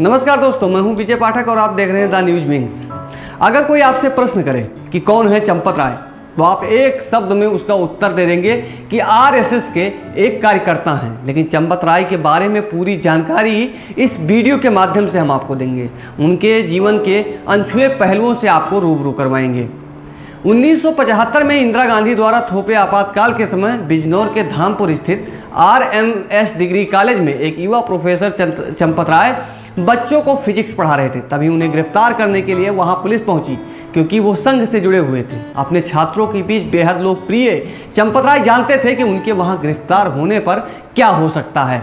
नमस्कार दोस्तों, मैं हूं विजय पाठक और आप देख रहे हैं द न्यूज विंग्स। अगर कोई आपसे प्रश्न करे कि कौन है चंपत राय, तो आप एक शब्द में उसका उत्तर दे देंगे कि आरएसएस के एक कार्यकर्ता हैं। लेकिन चंपत राय के बारे में पूरी जानकारी इस वीडियो के माध्यम से हम आपको देंगे। उनके जीवन के अनछुए पहलुओं से आपको रूबरू करवाएंगे। 1975 में इंदिरा गांधी द्वारा थोपे आपातकाल के समय बिजनौर के धामपुर स्थित RMS डिग्री कॉलेज में एक युवा प्रोफेसर चंपत राय बच्चों को फिजिक्स पढ़ा रहे थे। तभी उन्हें गिरफ्तार करने के लिए वहां पुलिस पहुंची, क्योंकि वो संघ से जुड़े हुए थे। अपने छात्रों के बीच बेहद लोकप्रिय चंपत राय जानते थे कि उनके वहां गिरफ्तार होने पर क्या हो सकता है।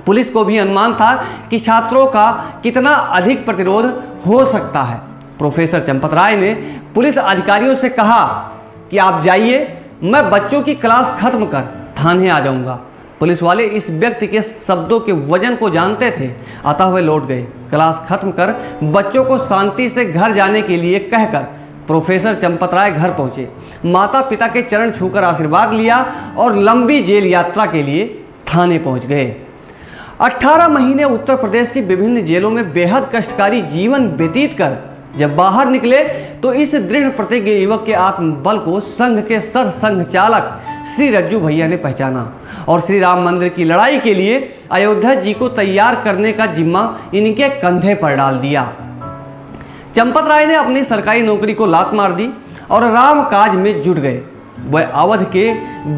पुलिस को भी अनुमान था कि छात्रों का कितना अधिक प्रतिरोध हो सकता है। प्रोफेसर चंपत राय ने पुलिस अधिकारियों से कहा कि आप जाइए, मैं बच्चों की क्लास खत्म कर थाने आ जाऊंगा। पुलिस वाले इस व्यक्ति के शब्दों के वजन को जानते थे, अतः वे लौट गए। क्लास खत्म कर बच्चों को शांति से घर जाने के लिए कहकर प्रोफेसर चंपत राय घर पहुंचे। माता पिता के चरण छूकर आशीर्वाद लिया और लंबी जेल यात्रा के लिए थाने पहुंच गए। 18 महीने उत्तर प्रदेश की विभिन्न जेलों में बेहद कष्टकारी जीवन व्यतीत कर जब बाहर निकले तो इस दृढ़ प्रतिज्ञ युवक के आत्मबल को संघ के सरसंघ चालक श्री रज्जू भैया ने पहचाना और श्री राम मंदिर की लड़ाई के लिए अयोध्या जी को तैयार करने का जिम्मा इनके कंधे पर डाल दिया। चंपत राय ने अपनी सरकारी नौकरी को लात मार दी और राम काज में जुट गए। वह अवध के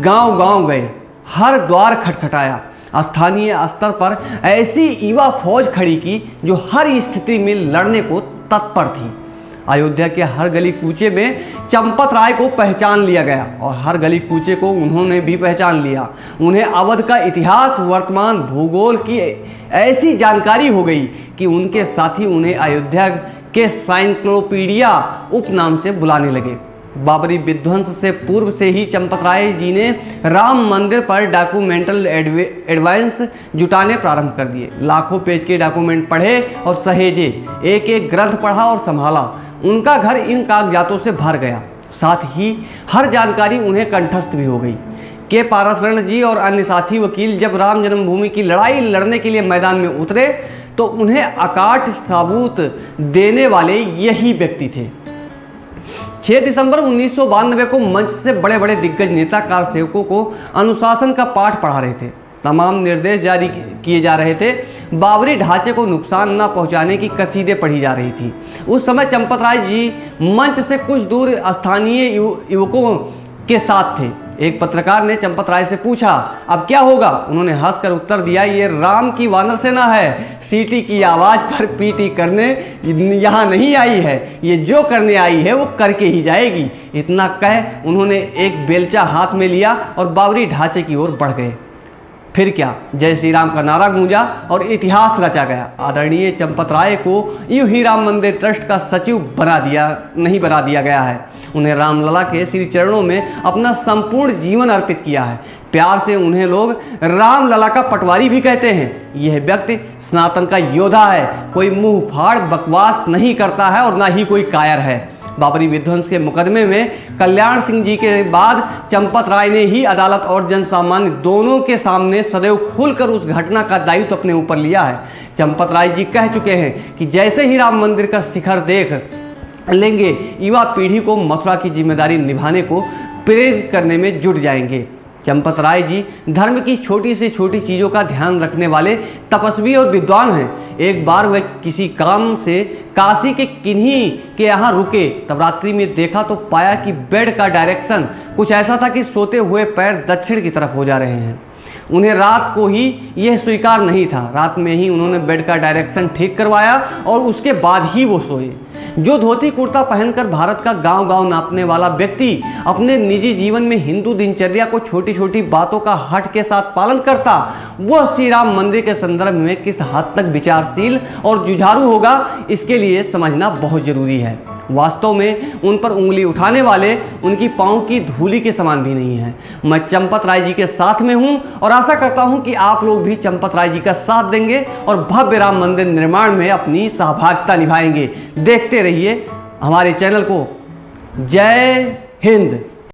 गांव-गांव गए, हर द्वार खटखटाया, स्थानीय स्तर पर ऐसी युवा फौज खड़ी की जो हर स्थिति में लड़ने को तत्पर थी। अयोध्या के हर गली कूचे में चंपत राय को पहचान लिया गया और हर गली कूचे को उन्होंने भी पहचान लिया। उन्हें अवध का इतिहास, वर्तमान, भूगोल की ऐसी जानकारी हो गई कि उनके साथी उन्हें अयोध्या के साइंक्लोपीडिया उपनाम से बुलाने लगे। बाबरी विध्वंस से पूर्व से ही चंपत राय जी ने राम मंदिर पर डॉक्यूमेंटल एडवांस जुटाने प्रारंभ कर दिए। लाखों पेज के डॉक्यूमेंट पढ़े और सहेजे, एक एक ग्रंथ पढ़ा और संभाला। उनका घर इन कागजातों से भर गया। साथ ही हर जानकारी उन्हें कंठस्थ भी हो गई। के पारसरण जी और अन्य साथी वकील जब राम जन्मभूमि की लड़ाई लड़ने के लिए मैदान में उतरे तो उन्हें अकाट सबूत देने वाले यही व्यक्ति थे। 6 दिसंबर 1992 को मंच से बड़े बड़े दिग्गज नेता कारसेवकों को अनुशासन का पाठ पढ़ा रहे थे। तमाम निर्देश जारी किए जा रहे थे। बाबरी ढांचे को नुकसान न पहुंचाने की कसीदे पढ़ी जा रही थी। उस समय चंपत राय जी मंच से कुछ दूर स्थानीय युवकों के साथ थे। एक पत्रकार ने चंपत राय से पूछा, अब क्या होगा? उन्होंने हंसकर उत्तर दिया, ये राम की वानर सेना है, सीटी की आवाज पर पीटी करने यहाँ नहीं आई है, ये जो करने आई है वो करके ही जाएगी। इतना कह उन्होंने एक बेलचा हाथ में लिया और बाबरी ढांचे की ओर बढ़ गए। फिर क्या, जय श्री राम का नारा गूंजा और इतिहास रचा गया। आदरणीय चंपत राय को यूं ही राम मंदिर ट्रस्ट का सचिव नहीं बना दिया गया है। उन्हें रामलला के श्री चरणों में अपना संपूर्ण जीवन अर्पित किया है। प्यार से उन्हें लोग रामलला का पटवारी भी कहते हैं। यह व्यक्ति सनातन का योद्धा है, कोई मुंह फाड़ बकवास नहीं करता है और ना ही कोई कायर है। बाबरी विध्वंस के मुकदमे में कल्याण सिंह जी के बाद चंपत राय ने ही अदालत और जनसामान्य दोनों के सामने सदैव खुलकर उस घटना का दायित्व अपने ऊपर लिया है। चंपत राय जी कह चुके हैं कि जैसे ही राम मंदिर का शिखर देख लेंगे, युवा पीढ़ी को मथुरा की जिम्मेदारी निभाने को प्रेरित करने में जुट जाएंगे। चंपत राय जी धर्म की छोटी से छोटी चीज़ों का ध्यान रखने वाले तपस्वी और विद्वान हैं। एक बार वे किसी काम से काशी के किन्हीं के यहाँ रुके, तब रात्रि में देखा तो पाया कि बेड का डायरेक्शन कुछ ऐसा था कि सोते हुए पैर दक्षिण की तरफ हो जा रहे हैं। उन्हें रात को ही यह स्वीकार नहीं था। रात में ही उन्होंने बेड का डायरेक्शन ठीक करवाया और उसके बाद ही वो सोए। जो धोती कुर्ता पहनकर भारत का गांव-गांव नापने वाला व्यक्ति अपने निजी जीवन में हिंदू दिनचर्या को छोटी छोटी बातों का हट के साथ पालन करता, वह श्री राम मंदिर के संदर्भ में किस हद तक विचारशील और जुझारू होगा, इसके लिए समझना बहुत जरूरी है। वास्तव में उन पर उंगली उठाने वाले उनकी पांव की धूली के समान भी नहीं है। मैं चंपत राय जी के साथ में हूं और आशा करता हूं कि आप लोग भी चंपत राय जी का साथ देंगे और भव्य राम मंदिर निर्माण में अपनी सहभागिता निभाएंगे। देखते रहिए हमारे चैनल को। जय हिंद।